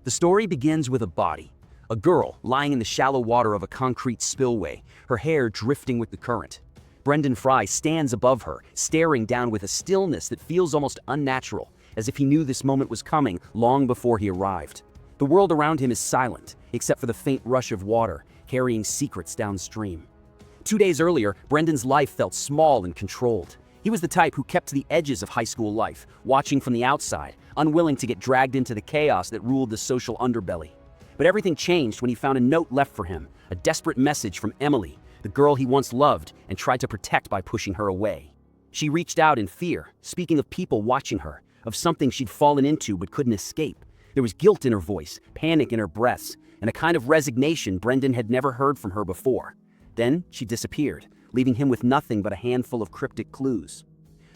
The story begins with a body, a girl lying in the shallow water of a concrete spillway, her hair drifting with the current. Brendan Frye stands above her, staring down with a stillness that feels almost unnatural, as if he knew this moment was coming long before he arrived. The world around him is silent, except for the faint rush of water, carrying secrets downstream. 2 days earlier, Brendan's life felt small and controlled. He was the type who kept to the edges of high school life, watching from the outside, unwilling to get dragged into the chaos that ruled the social underbelly. But everything changed when he found a note left for him, a desperate message from Emily, the girl he once loved and tried to protect by pushing her away. She reached out in fear, speaking of people watching her, of something she'd fallen into but couldn't escape. There was guilt in her voice, panic in her breaths, and a kind of resignation Brendan had never heard from her before. Then she disappeared, leaving him with nothing but a handful of cryptic clues.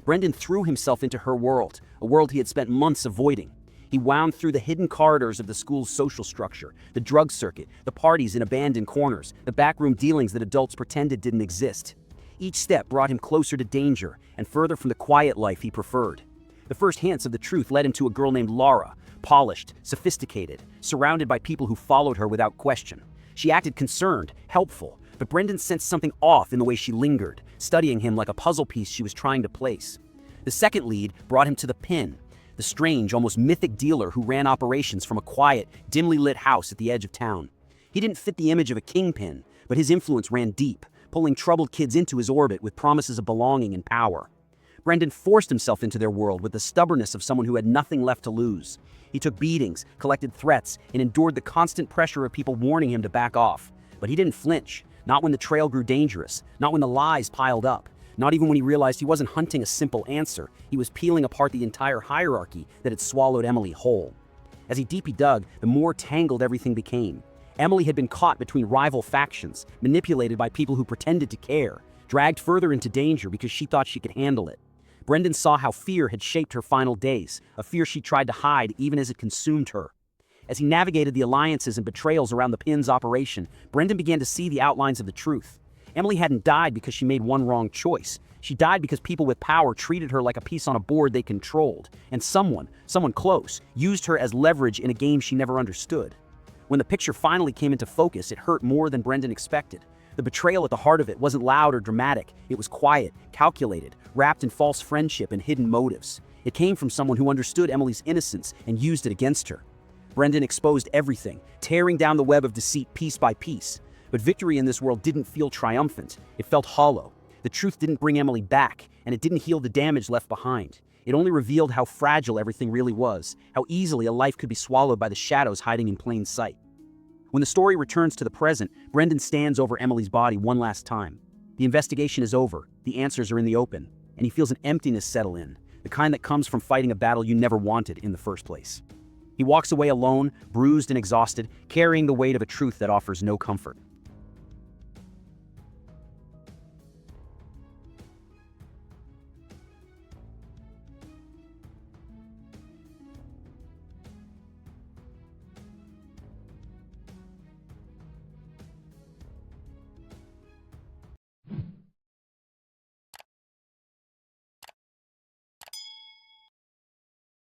Brendan threw himself into her world, a world he had spent months avoiding. He wound through the hidden corridors of the school's social structure, the drug circuit, the parties in abandoned corners, the backroom dealings that adults pretended didn't exist. Each step brought him closer to danger and further from the quiet life he preferred. The first hints of the truth led him to a girl named Laura, polished, sophisticated, surrounded by people who followed her without question. She acted concerned, helpful, but Brendan sensed something off in the way she lingered, studying him like a puzzle piece she was trying to place. The second lead brought him to the Pin, the strange, almost mythic dealer who ran operations from a quiet, dimly lit house at the edge of town. He didn't fit the image of a kingpin, but his influence ran deep, pulling troubled kids into his orbit with promises of belonging and power. Brendan forced himself into their world with the stubbornness of someone who had nothing left to lose. He took beatings, collected threats, and endured the constant pressure of people warning him to back off. But he didn't flinch, not when the trail grew dangerous, not when the lies piled up, not even when he realized he wasn't hunting a simple answer. He was peeling apart the entire hierarchy that had swallowed Emily whole. As he deeply dug, the more tangled everything became. Emily had been caught between rival factions, manipulated by people who pretended to care, dragged further into danger because she thought she could handle it. Brendan saw how fear had shaped her final days, a fear she tried to hide even as it consumed her. As he navigated the alliances and betrayals around the Pin's operation, Brendan began to see the outlines of the truth. Emily hadn't died because she made one wrong choice. She died because people with power treated her like a piece on a board they controlled, and someone close, used her as leverage in a game she never understood. When the picture finally came into focus, it hurt more than Brendan expected. The betrayal at the heart of it wasn't loud or dramatic. It was quiet, calculated, wrapped in false friendship and hidden motives. It came from someone who understood Emily's innocence and used it against her. Brendan exposed everything, tearing down the web of deceit piece by piece. But victory in this world didn't feel triumphant. It felt hollow. The truth didn't bring Emily back, and it didn't heal the damage left behind. It only revealed how fragile everything really was, how easily a life could be swallowed by the shadows hiding in plain sight. When the story returns to the present, Brendan stands over Emily's body one last time. The investigation is over, the answers are in the open, and he feels an emptiness settle in, the kind that comes from fighting a battle you never wanted in the first place. He walks away alone, bruised and exhausted, carrying the weight of a truth that offers no comfort.